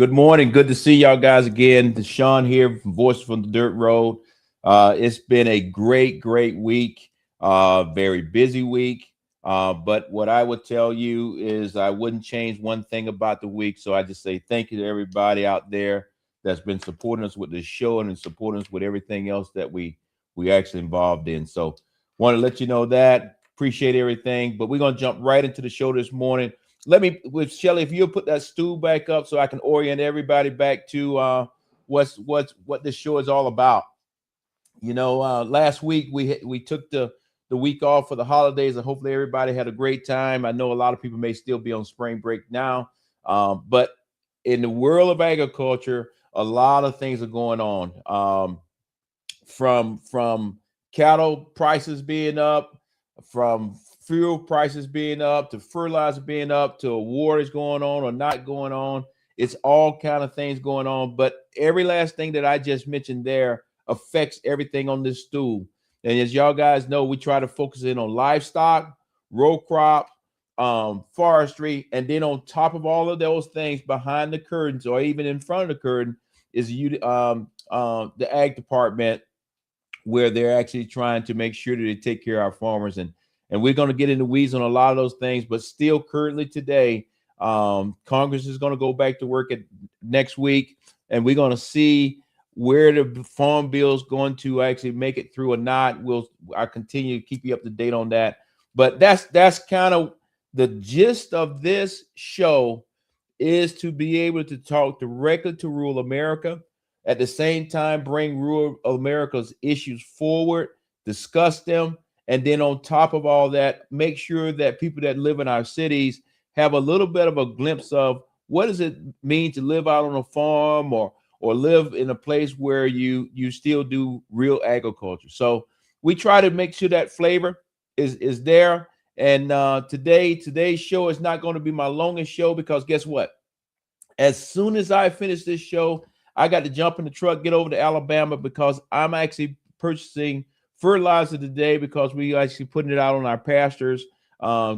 Good morning. Good to see y'all guys again. Deshaun here from Voice from the Dirt Road. It's been a great week. Very busy week. But what I would tell you is I wouldn't change one thing about the week. So I just say thank you to everybody out there that's been supporting us with this show and supporting us with everything else that we actually involved in. So want to let you know that. Appreciate everything. But we're gonna jump right into the show this morning. Let me, with Shelly, if you'll put that stool back up so I can orient everybody back to what this show is all about. Last week we took the week off for the holidays, and hopefully everybody had a great time. I know a lot of people may still be on spring break now, but in the world of agriculture, a lot of things are going on. From cattle prices being up, from fuel prices being up, to fertilizer being up, to a war is going on or not going on. It's all kind of things going on. But every last thing that I just mentioned there affects everything on this stool. And as y'all guys know, we try to focus in on livestock, row crop, forestry, and then on top of all of those things, behind the curtains or even in front of the curtain, is the ag department, where they're actually trying to make sure that they take care of our farmers. And we're going to get into weeds on a lot of those things, but still currently today, Congress is going to go back to work next week, and we're going to see where the farm bill is going to actually make it through or not. I continue to keep you up to date on that. But that's kind of the gist of this show, is to be able to talk directly to rural America, at the same time bring rural America's issues forward, discuss them, and then on top of all that, make sure that people that live in our cities have a little bit of a glimpse of what does it mean to live out on a farm or live in a place where you still do real agriculture. So we try to make sure that flavor is there. And today's show is not going to be my longest show, because guess what? As soon as I finish this show, I got to jump in the truck, get over to Alabama, because I'm actually purchasing fertilizer today, because we actually putting it out on our pastures,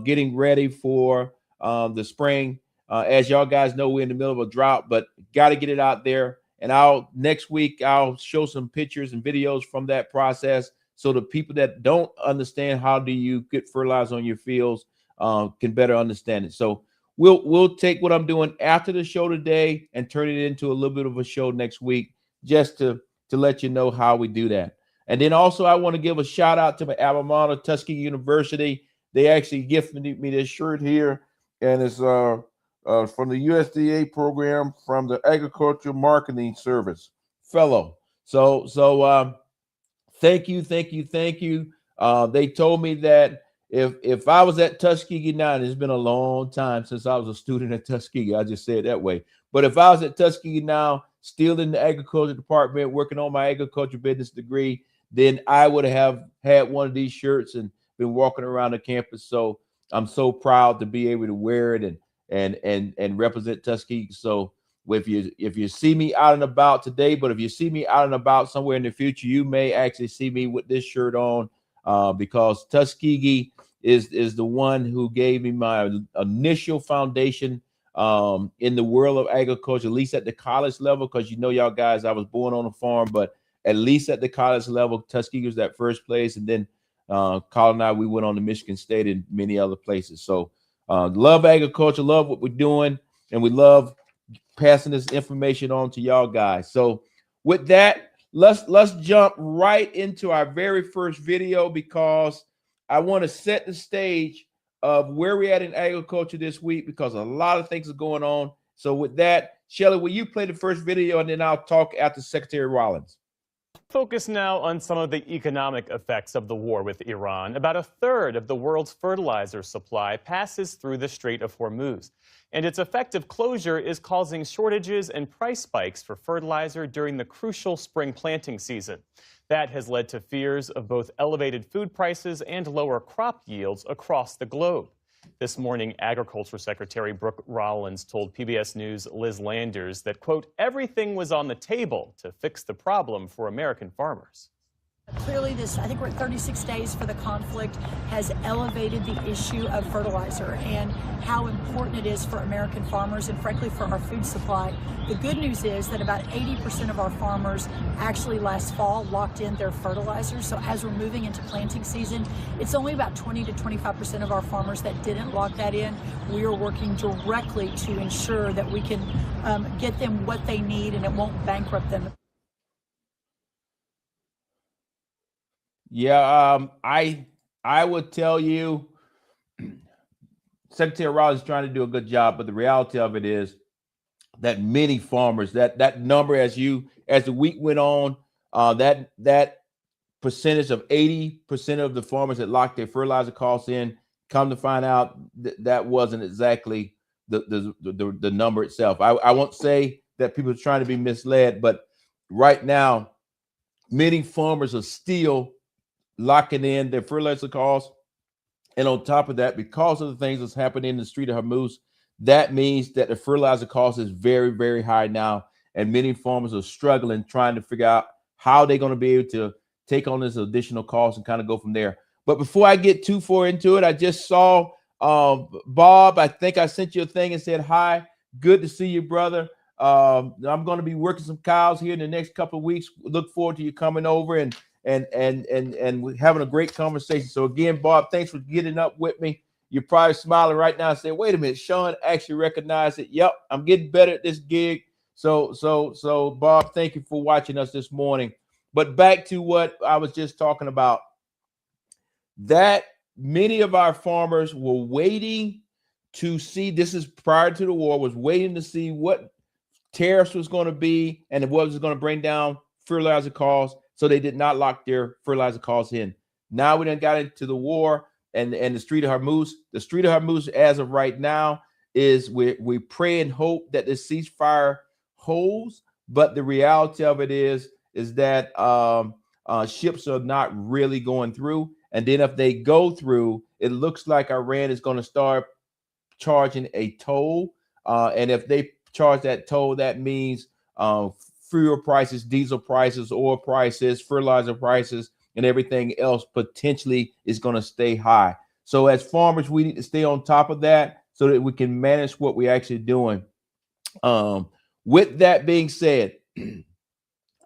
getting ready for the spring. As y'all guys know, we're in the middle of a drought, but got to get it out there. And next week I'll show some pictures and videos from that process, so the people that don't understand how do you get fertilizer on your fields can better understand it. So we'll take what I'm doing after the show today and turn it into a little bit of a show next week, just to let you know how we do that. And then also I want to give a shout out to my alma mater, Tuskegee University. They actually gifted me this shirt here, and it's from the USDA program, from the Agricultural Marketing Service Fellow. So thank you. They told me that if I was at Tuskegee now, and it's been a long time since I was a student at Tuskegee, I just say it that way. But if I was at Tuskegee now, still in the agriculture department, working on my agriculture business degree, then I would have had one of these shirts and been walking around the campus. So I'm so proud to be able to wear it and represent Tuskegee. So if you see me out and about today, but if you see me out and about somewhere in the future, you may actually see me with this shirt on, because Tuskegee is the one who gave me my initial foundation in the world of agriculture, at least at the college level, because y'all guys, I was born on a farm, but at least at the college level, Tuskegee was that first place. And then Colin and I, we went on to Michigan State and many other places. So love agriculture, love what we're doing, and we love passing this information on to y'all guys. So with that, let's jump right into our very first video, because I want to set the stage of where we're at in agriculture this week, because a lot of things are going on. So with that, Shelly, will you play the first video, and then I'll talk after Secretary Rollins. Focus now on some of the economic effects of the war with Iran. About a third of the world's fertilizer supply passes through the Strait of Hormuz, and its effective closure is causing shortages and price spikes for fertilizer during the crucial spring planting season. That has led to fears of both elevated food prices and lower crop yields across the globe. This morning, Agriculture Secretary Brooke Rollins told PBS News' Liz Landers that, quote, everything was on the table to fix the problem for American farmers. Clearly, I think we're at 36 days for the conflict, has elevated the issue of fertilizer and how important it is for American farmers and frankly for our food supply. The good news is that about 80% of our farmers actually last fall locked in their fertilizer. So as we're moving into planting season, it's only about 20 to 25% of our farmers that didn't lock that in. We are working directly to ensure that we can get them what they need and it won't bankrupt them. Yeah, I would tell you, Secretary Rawls is trying to do a good job, but the reality of it is that many farmers, that number as the week went on, that percentage of 80% of the farmers that locked their fertilizer costs in, come to find out that wasn't exactly the number itself. I won't say that people are trying to be misled, but right now, many farmers are still locking in their fertilizer costs. And on top of that, because of the things that's happening in the Strait of Hormuz, that means that the fertilizer cost is very, very high now. And many farmers are struggling, trying to figure out how they're going to be able to take on this additional cost and kind of go from there. But before I get too far into it, I just saw Bob. I think I sent you a thing and said, hi, good to see you, brother. I'm going to be working some cows here in the next couple of weeks. Look forward to you coming over and having a great conversation. So again, Bob, thanks for getting up with me. You're probably smiling right now and saying, wait a minute, Sean actually recognized it. Yep, I'm getting better at this gig. So Bob, thank you for watching us this morning. But back to what I was just talking about, that many of our farmers were waiting to see, this is prior to the war, was waiting to see what tariffs was going to be and what was going to bring down fertilizer costs. So they did not lock their fertilizer costs in. Now we done got into the war and the Strait of Hormuz. The Strait of Hormuz, as of right now, is we pray and hope that the ceasefire holds. But the reality of it is that ships are not really going through. And then if they go through, it looks like Iran is going to start charging a toll. And if they charge that toll, that means fuel prices, diesel prices, oil prices, fertilizer prices, and everything else potentially is going to stay high. So as farmers, we need to stay on top of that so that we can manage what we're actually doing. With that being said,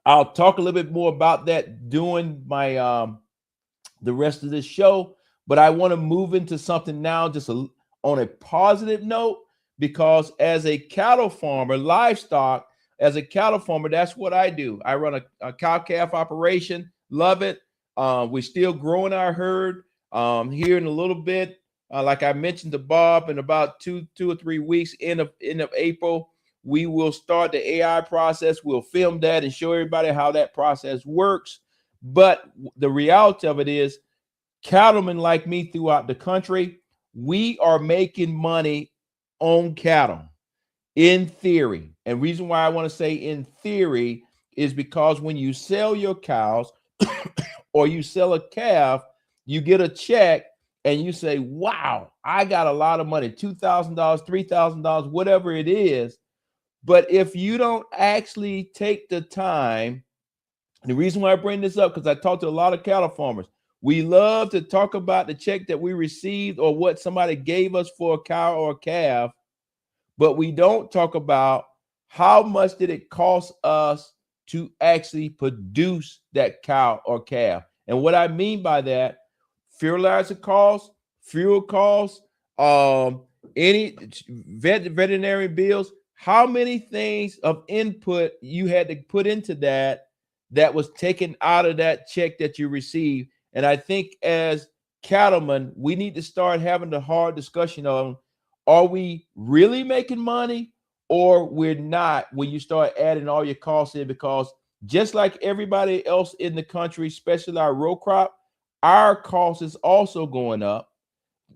I'll talk a little bit more about that during my the rest of this show, but I want to move into something now just on a positive note, because as a cattle farmer, livestock, as a cattle farmer, that's what I do. I run a cow-calf operation. Love it. We're still growing our herd here in a little bit. Like I mentioned to Bob, in about two or 3 weeks, end of April, we will start the AI process. We'll film that and show everybody how that process works. But the reality of it is, cattlemen like me throughout the country, we are making money on cattle. In theory, and reason why I want to say in theory is because when you sell your cows or you sell a calf, you get a check and you say, wow, I got a lot of money, $2,000, $3,000, whatever it is. But if you don't actually take the time, the reason why I bring this up, because I talk to a lot of cattle farmers, we love to talk about the check that we received or what somebody gave us for a cow or a calf, but we don't talk about how much did it cost us to actually produce that cow or calf. And what I mean by that, fertilizer costs, fuel costs, any veterinary bills, how many things of input you had to put into that was taken out of that check that you received. And I think as cattlemen, we need to start having the hard discussion on, are we really making money or we're not when you start adding all your costs in? Because just like everybody else in the country, especially our row crop, our cost is also going up.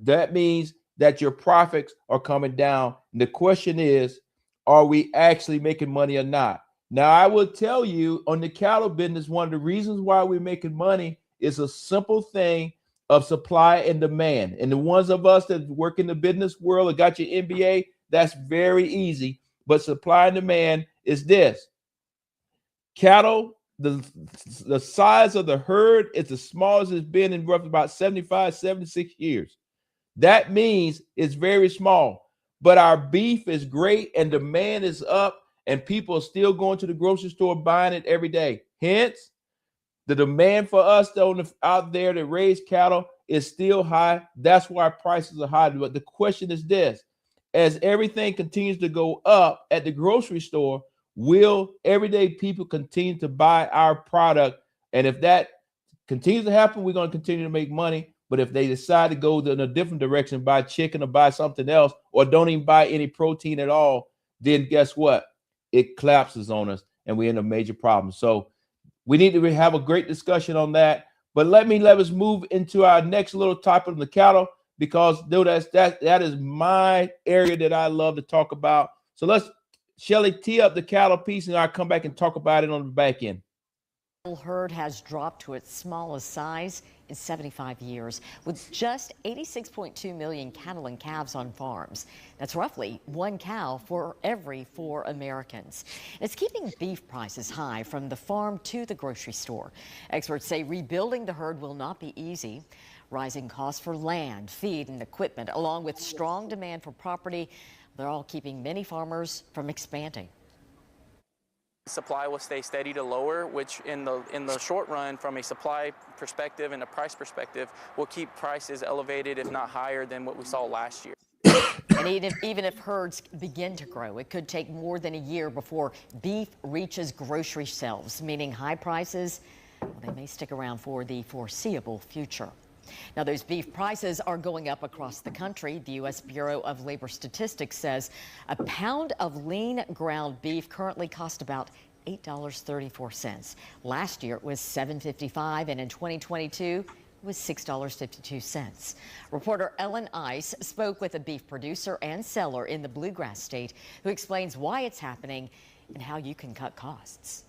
That means that your profits are coming down. And the question is, are we actually making money or not? Now, I will tell you on the cattle business, one of the reasons why we're making money is a simple thing of supply and demand. And the ones of us that work in the business world or got your MBA, that's very easy. But supply and demand is this. Cattle the size of the herd is the smallest it's been in roughly about 75, 76 years. That means it's very small, but our beef is great and demand is up and people are still going to the grocery store buying it every day. Hence, the demand for us out there to raise cattle is still high. That's why prices are high. But the question is this: as everything continues to go up at the grocery store, will everyday people continue to buy our product? And if that continues to happen, we're going to continue to make money. But if they decide to go in a different direction, buy chicken or buy something else, or don't even buy any protein at all, then guess what? It collapses on us and we're in a major problem. So we need to have a great discussion on that. But let us move into our next little topic on the cattle, because that is my area that I love to talk about. So let's, Shelly, tee up the cattle piece, and I'll come back and talk about it on the back end. Herd has dropped to its smallest size in 75 years, with just 86.2 million cattle and calves on farms. That's roughly one cow for every 4 Americans. It's keeping beef prices high from the farm to the grocery store. Experts say rebuilding the herd will not be easy. Rising costs for land, feed, and equipment, along with strong demand for property, they're all keeping many farmers from expanding. Supply will stay steady to lower, which in the short run, from a supply perspective and a price perspective, will keep prices elevated, if not higher than what we saw last year. And even if herds begin to grow, it could take more than a year before beef reaches grocery shelves, meaning high prices, well, they may stick around for the foreseeable future. Now, those beef prices are going up across the country. The U.S. Bureau of Labor Statistics says a pound of lean ground beef currently costs about $8.34. Last year, it was $7.55, and in 2022, it was $6.52. Reporter Ellen Ice spoke with a beef producer and seller in the Bluegrass State who explains why it's happening and how you can cut costs.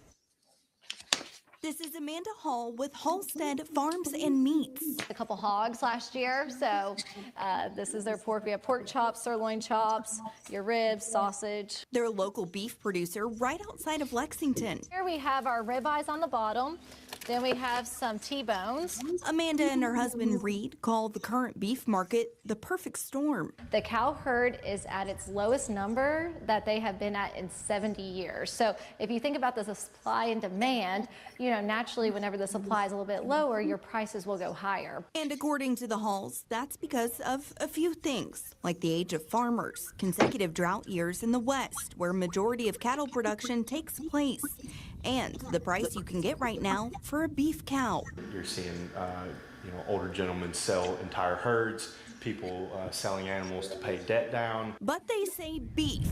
This is Amanda Hall with Halstead Farms and Meats. A couple hogs last year, so this is their pork. We have pork chops, sirloin chops, your ribs, sausage. They're a local beef producer right outside of Lexington. Here we have our ribeyes on the bottom. Then we have some T-bones. Amanda and her husband Reed call the current beef market the perfect storm. The cow herd is at its lowest number that they have been at in 70 years. So if you think about the supply and demand, you know, naturally whenever the supply is a little bit lower, your prices will go higher. And according to the Halls, that's because of a few things, like the age of farmers, consecutive drought years in the West, where majority of cattle production takes place, and the price you can get right now for a beef cow. You're seeing older gentlemen sell entire herds, people selling animals to pay debt down. But they say beef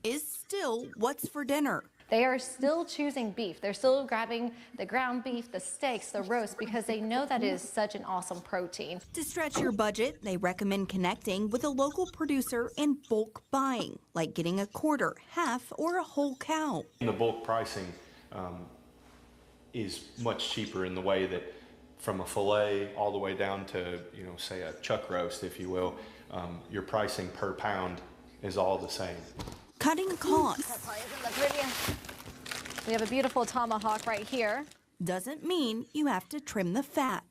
is still what's for dinner. They are still choosing beef. They're still grabbing the ground beef, the steaks, the roast, because they know that is such an awesome protein. To stretch your budget, they recommend connecting with a local producer and bulk buying, like getting a quarter, half, or a whole cow. And the bulk pricing is much cheaper in the way that from a fillet all the way down to, say a chuck roast, if you will, your pricing per pound is all the same. Cutting costs We have a beautiful tomahawk right here. doesn't mean you have to trim the fat.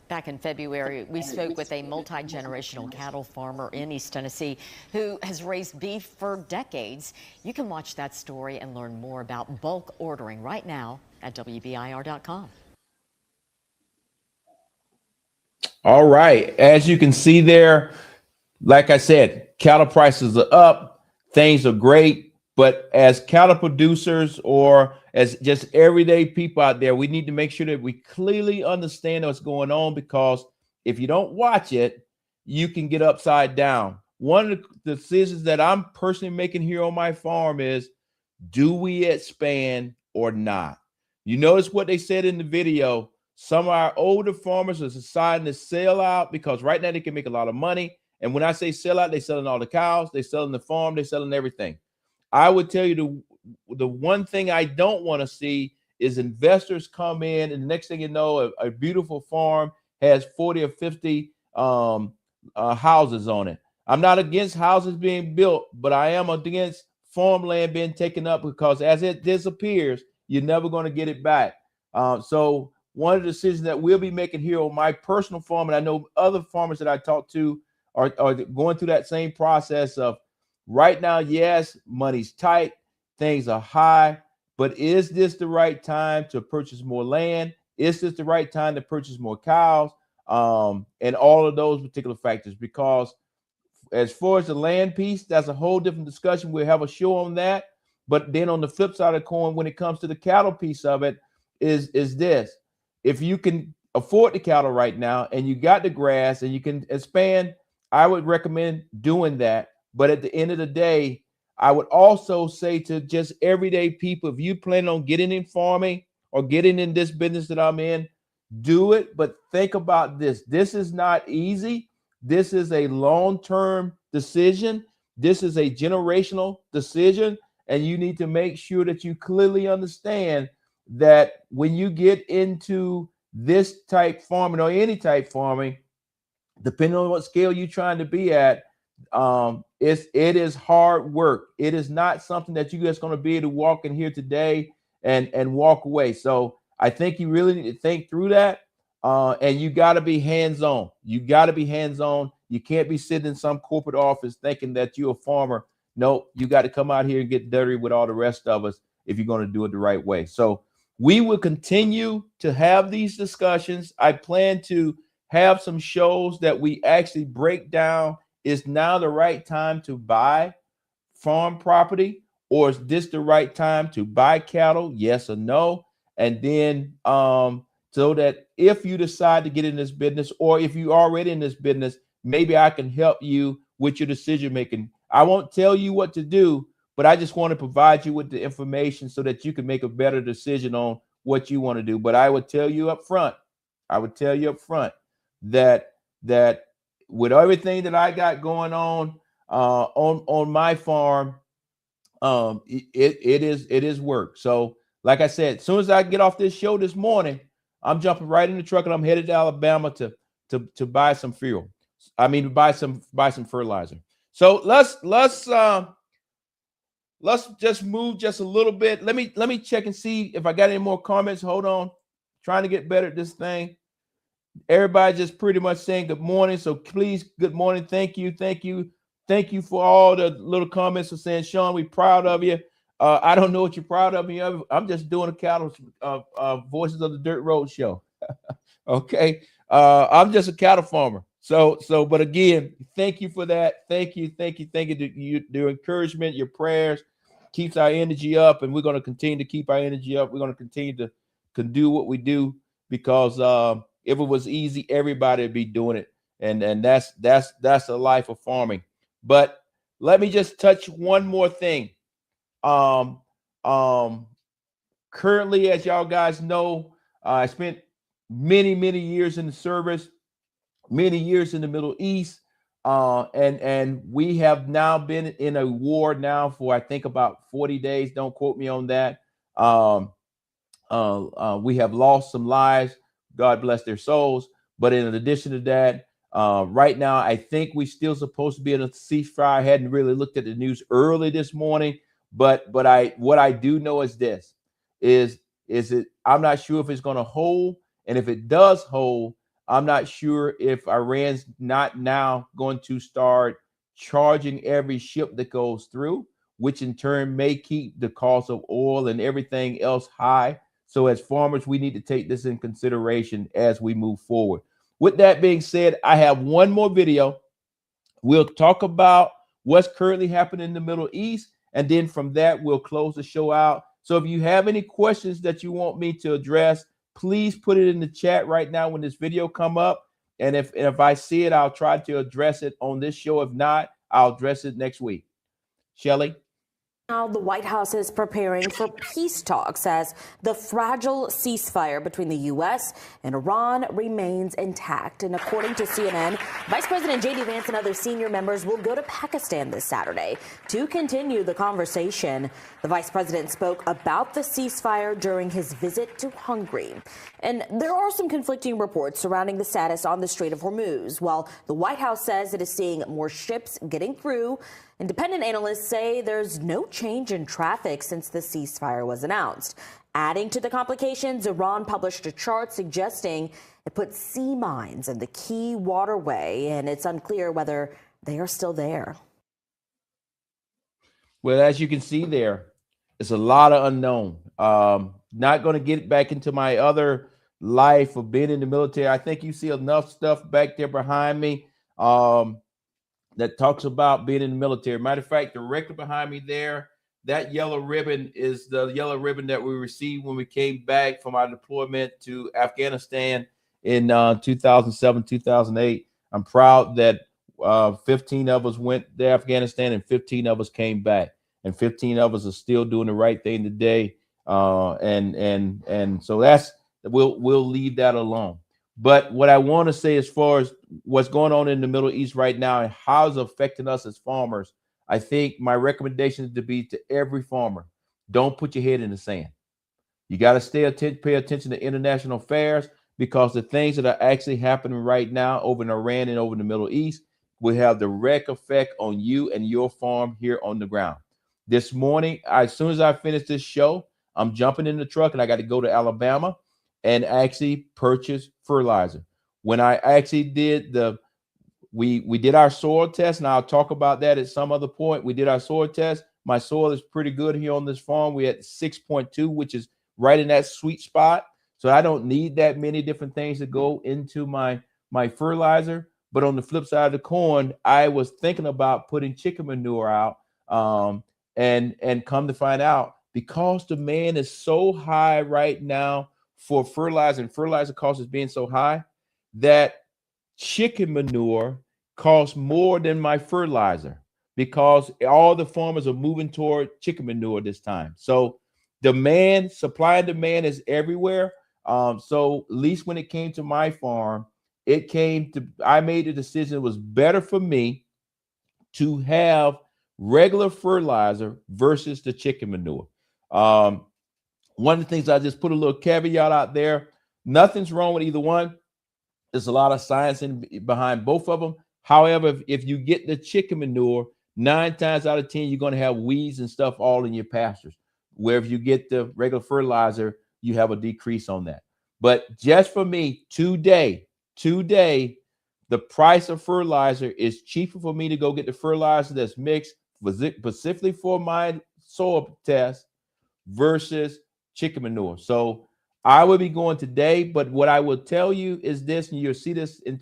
Back in February, we spoke with a multi-generational cattle farmer in East Tennessee who has raised beef for decades. You can watch that story and learn more about bulk ordering right now at WBIR.com. All right. As you can see there, like I said, cattle prices are up. Things are great. But as cattle producers or as just everyday people out there, we need to make sure that we clearly understand what's going on, because if you don't watch it, you can get upside down. One of the decisions that I'm personally making here on my farm is, do we expand or not? You notice what they said in the video. Some of our older farmers are deciding to sell out because right now they can make a lot of money. And when I say sell out, they're selling all the cows, they're selling the farm, they're selling everything. I would tell you the one thing I don't want to see is investors come in, and the next thing you know, a beautiful farm has 40 or 50 houses on it. I'm not against houses being built, but I am against farmland being taken up, because as it disappears, you're never going to get it back. So one of the decisions that we'll be making here on my personal farm, and I know other farmers that I talk to are going through that same process of right now, yes, money's tight, things are high, but is this the right time to purchase more land? Is this the right time to purchase more cows? And all of those particular factors, because as far as the land piece, that's a whole different discussion. We'll have a show on that. But then on the flip side of the coin, when it comes to the cattle piece of it, is this. If you can afford the cattle right now and you got the grass and you can expand, I would recommend doing that. But at the end of the day, I would also say to just everyday people, if you plan on getting in farming or getting in this business that I'm in, do it. But think about this. This is not easy. This is a long-term decision. This is a generational decision. And you need to make sure that you clearly understand that when you get into this type farming or any type farming, depending on what scale you're trying to be at, it is hard work. It is not something that you're just going to be able to walk in here today and walk away. So I think you really need to think through that. And you got to be hands-on. You got to be hands-on. You can't be sitting in some corporate office thinking that you're a farmer. No, you got to come out here and get dirty with all the rest of us if you're going to do it the right way. So we will continue to have these discussions. I plan to have some shows that we actually break down. Is now the right time to buy farm property, or is this the right time to buy cattle? Yes or no? And then so that if you decide to get in this business, or if you're already in this business, maybe I can help you with your decision making. I won't tell you what to do, but I just want to provide you with the information so that you can make a better decision on what you want to do. But I would tell you up front, that with everything that I got going on my farm, it is work. So like I said, as soon as I get off this show this morning, I'm jumping right in the truck and I'm headed to Alabama to buy some fuel. I mean, to buy some fertilizer. So let's just move just a little bit. Let me check and see if I got any more comments. Hold on. Trying to get better at this thing. Everybody just pretty much saying good morning. So please, good morning. Thank you. Thank you for all the little comments of saying, Sean, we proud of you. I don't know what you're proud of me of. I'm just doing a cattle Voices of the Dirt Road show. Okay. I'm just a cattle farmer. So, but again, thank you for that. Thank you. Your encouragement, your prayers keeps our energy up, and we're going to continue to keep our energy up. We're going to continue to do what we do, because if it was easy, everybody would be doing it. And that's the life of farming. But let me just touch one more thing. Currently, as y'all guys know, I spent many years in the service, many years in the Middle East, and we have now been in a war now for I think about 40 days. Don't quote me on that. We have lost some lives. God bless their souls. But in addition to that, right now, I think we're still supposed to be in a ceasefire. I hadn't really looked at the news early this morning, but what I do know is this: is it? I'm not sure if it's going to hold, and if it does hold, I'm not sure if Iran's not now going to start charging every ship that goes through, which in turn may keep the cost of oil and everything else high. So as farmers, we need to take this in consideration as we move forward. With that being said, I have one more video. We'll talk about what's currently happening in the Middle East, and then from that, we'll close the show out. So if you have any questions that you want me to address, please put it in the chat right now when this video come up. And if I see it, I'll try to address it on this show. If not, I'll address it next week. Shelley? Now the White House is preparing for peace talks as the fragile ceasefire between the U.S. and Iran remains intact. And according to CNN, Vice President J.D. Vance and other senior members will go to Pakistan this Saturday to continue the conversation. The vice president spoke about the ceasefire during his visit to Hungary. And there are some conflicting reports surrounding the status on the Strait of Hormuz. While the White House says it is seeing more ships getting through, Independent analysts say there's no change in traffic since the ceasefire was announced. Adding to the complications, Iran published a chart suggesting it put sea mines in the key waterway, and it's unclear whether they are still there. Well, as you can see there, it's a lot of unknown. Not going to get back into my other life of being in the military. I think you see enough stuff back there behind me that talks about being in the military. Matter of fact, directly behind me there, that yellow ribbon is the yellow ribbon that we received when we came back from our deployment to Afghanistan in 2007, 2008. I'm proud that 15 of us went to Afghanistan and 15 of us came back, and 15 of us are still doing the right thing today. And so that's, we'll leave that alone. But what I want to say as far as what's going on in the Middle East right now and how it's affecting us as farmers, I think my recommendation is to be to every farmer, don't put your head in the sand. You got to pay attention to international affairs, because the things that are actually happening right now over in Iran and over in the Middle East will have direct effect on you and your farm here on the ground. This morning, as soon as I finish this show, I'm jumping in the truck and I got to go to Alabama and actually purchase fertilizer. When I actually did we did our soil test, and I'll talk about that at some other point. We did our soil test. My soil is pretty good here on this farm. We had 6.2, which is right in that sweet spot. So I don't need that many different things to go into my fertilizer. But on the flip side of the coin, I was thinking about putting chicken manure out, and come to find out, because demand is so high right now for fertilizer, and fertilizer cost is being so high, that chicken manure costs more than my fertilizer, because all the farmers are moving toward chicken manure this time. So demand, supply and demand is everywhere. So at least when it came to my farm, I made the decision it was better for me to have regular fertilizer versus the chicken manure. One of the things, I just put a little caveat out there, nothing's wrong with either one. There's a lot of science behind both of them. However, if you get the chicken manure, 9 times out of 10, you're going to have weeds and stuff all in your pastures. Where if you get the regular fertilizer, you have a decrease on that. But just for me, today, the price of fertilizer is cheaper for me to go get the fertilizer that's mixed specifically for my soil test versus chicken manure. So I will be going today, but what I will tell you is this, and you'll see this in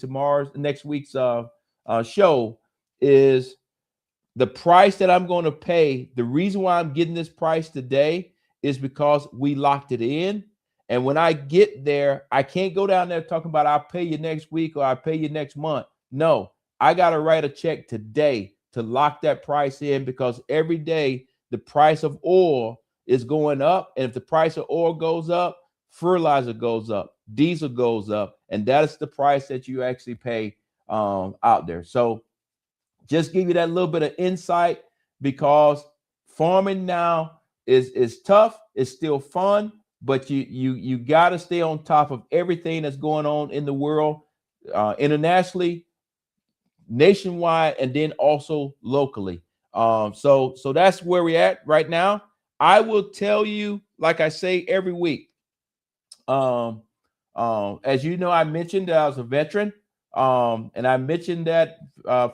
next week's show, is the price that I'm going to pay. The reason why I'm getting this price today is because we locked it in. And when I get there, I can't go down there talking about I'll pay you next week or I'll pay you next month. No, I got to write a check today to lock that price in, because every day the price of oil is going up. And if the price of oil goes up, fertilizer goes up, diesel goes up, and that is the price that you actually pay out there. So just give you that little bit of insight, because farming now is tough. It's still fun, but you got to stay on top of everything that's going on in the world, internationally, nationwide, and then also locally. So that's where we're at right now. I will tell you, like I say every week, as you know, I mentioned that I was a veteran, and I mentioned that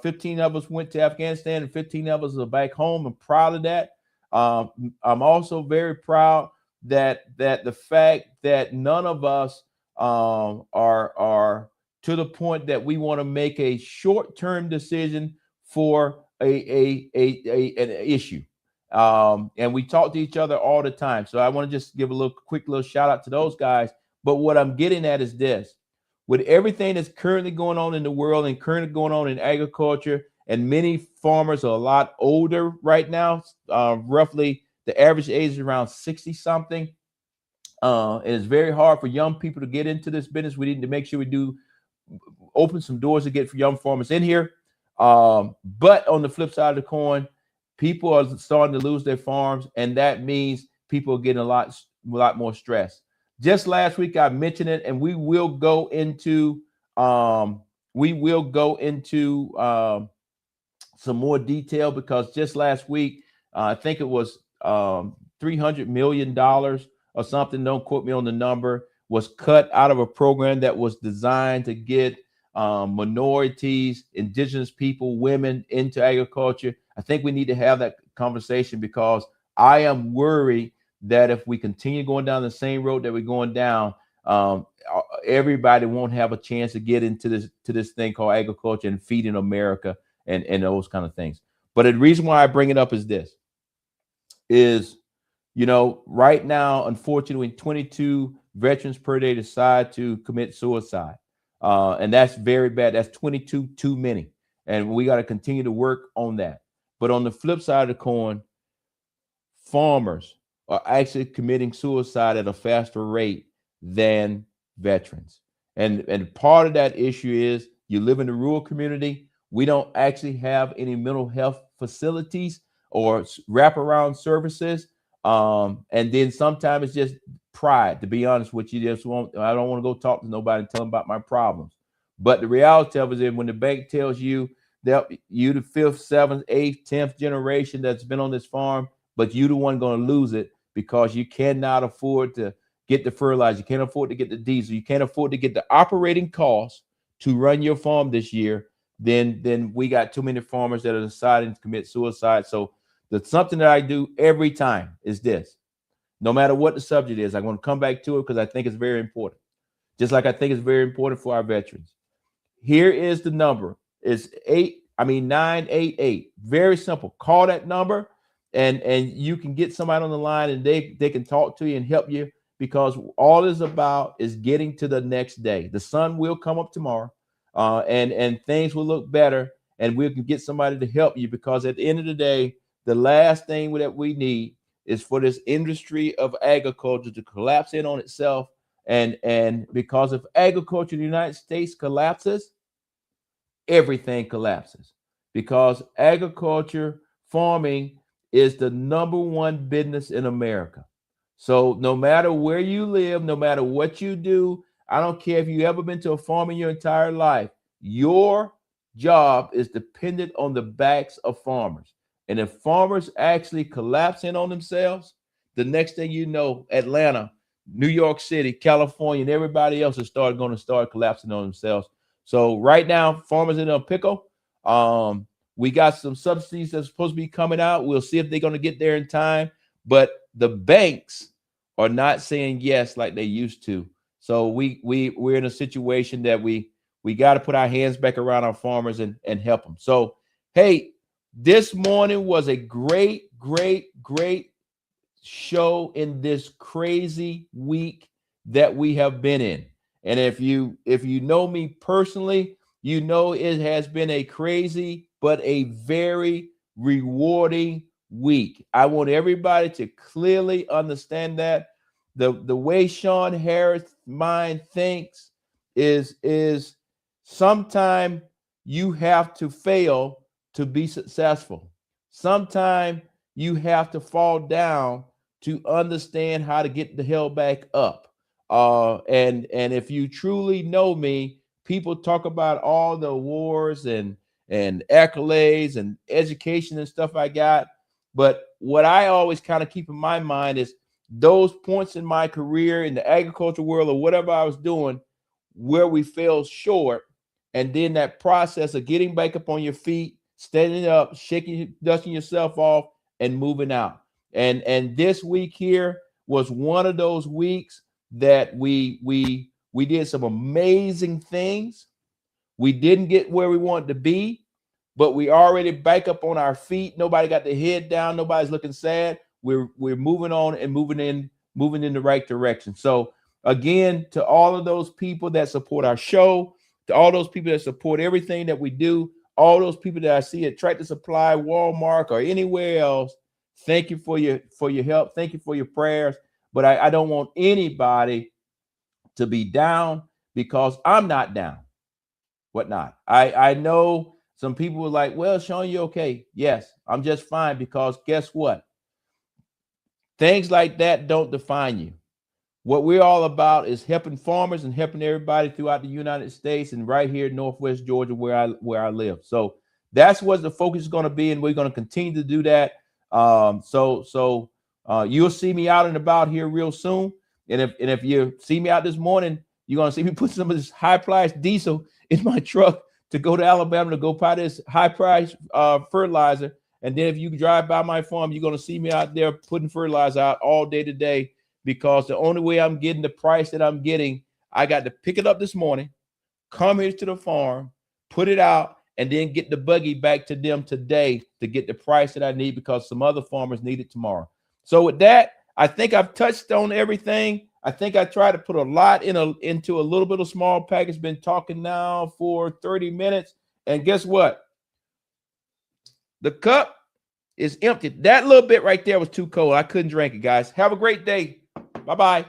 15 of us went to Afghanistan and 15 of us are back home. I'm proud of that. I'm also very proud that the fact that none of us are to the point that we want to make a short-term decision for an issue. And we talk to each other all the time. So I want to just give a quick little shout out to those guys. But what I'm getting at is this: with everything that's currently going on in the world and currently going on in agriculture, and many farmers are a lot older right now, roughly the average age is around 60 something. And it's very hard for young people to get into this business. We need to make sure we open some doors to get for young farmers in here. But on the flip side of the coin, people are starting to lose their farms, and that means people are getting a lot more stress. Just last week, I mentioned it, and we will go into some more detail, because just last week, I think it was $300 million or something, don't quote me on the number, was cut out of a program that was designed to get minorities, indigenous people, women into agriculture. I think we need to have that conversation, because I am worried that if we continue going down the same road that we're going down, everybody won't have a chance to get into this thing called agriculture and feeding America and those kind of things. But the reason why I bring it up is this: right now, unfortunately, 22 veterans per day decide to commit suicide. And that's very bad. That's 22 too many. And we got to continue to work on that. But on the flip side of the coin, farmers are actually committing suicide at a faster rate than veterans. And part of that issue is you live in a rural community. We don't actually have any mental health facilities or wraparound services. And then sometimes it's just pride, to be honest with you. I don't want to go talk to nobody and tell them about my problems. But the reality of it is, when the bank tells you that you the 5th, 7th, 8th, 10th generation that's been on this farm, but you the one going to lose it because you cannot afford to get the fertilizer, you can't afford to get the diesel, you can't afford to get the operating costs to run your farm this year, then we got too many farmers that are deciding to commit suicide. So that's something that I do every time is this: no matter what the subject is, I'm going to come back to it because I think it's very important. Just like I think it's very important for our veterans. Here is the number. It's 988. Very simple. Call that number and you can get somebody on the line and they can talk to you and help you, because all it's about is getting to the next day. The sun will come up tomorrow and things will look better, and we can get somebody to help you, because at the end of the day, the last thing that we need is for this industry of agriculture to collapse in on itself. And because if agriculture in the United States collapses, everything collapses, because agriculture, farming is the #1 business in America. So no matter where you live, no matter what you do, I don't care if you ever been to a farm in your entire life, your job is dependent on the backs of farmers. And if farmers actually collapse in on themselves, the next thing you know, Atlanta, New York City, California, and everybody else is going to start collapsing on themselves. So right now, farmers in a pickle. We got some subsidies that's supposed to be coming out. We'll see if they're going to get there in time. But the banks are not saying yes like they used to. So we're in a situation that we got to put our hands back around our farmers and help them. So, hey, this morning was a great show in this crazy week that we have been in. And if you know me personally, you know it has been a crazy but a very rewarding week. I want everybody to clearly understand that the way Sean Harris' mind thinks is sometimes you have to fail to be successful. Sometimes you have to fall down to understand how to get the hell back up. And if you truly know me, people talk about all the awards and accolades and education and stuff I got. But what I always kind of keep in my mind is those points in my career in the agriculture world or whatever I was doing where we fell short. And then that process of getting back up on your feet, standing up, shaking, dusting yourself off and moving out. And this week here was one of those weeks that we did some amazing things. We didn't get where we wanted to be, but we already back up on our feet. Nobody got their head down. Nobody's looking sad. We're moving on and moving in the right direction. So again, to all of those people that support our show, to all those people that support everything that we do, all those people that I see at Tractor Supply, Walmart, or anywhere else, thank you for your help. Thank you for your prayers. But I don't want anybody to be down, because I'm not down. Whatnot. I know some people were like, well, Sean, you okay? Yes, I'm just fine, because guess what? Things like that don't define you. What we're all about is helping farmers and helping everybody throughout the United States and right here in Northwest Georgia where I live. So That's what the focus is going to be, and we're going to continue to do that. So you'll see me out and about here real soon. And if you see me out this morning, you're going to see me put some of this high-priced diesel in my truck to go to Alabama to go buy this high-priced fertilizer. And then if you drive by my farm, you're going to see me out there putting fertilizer out all day today, because the only way I'm getting the price that I'm getting, I got to pick it up this morning, come here to the farm, put it out, and then get the buggy back to them today to get the price that I need, because some other farmers need it tomorrow. So with that, I think I've touched on everything. I think I tried to put a lot into a little bit of small package. Been talking now for 30 minutes. And guess what? The cup is empty. That little bit right there was too cold. I couldn't drink it, guys. Have a great day. Bye-bye.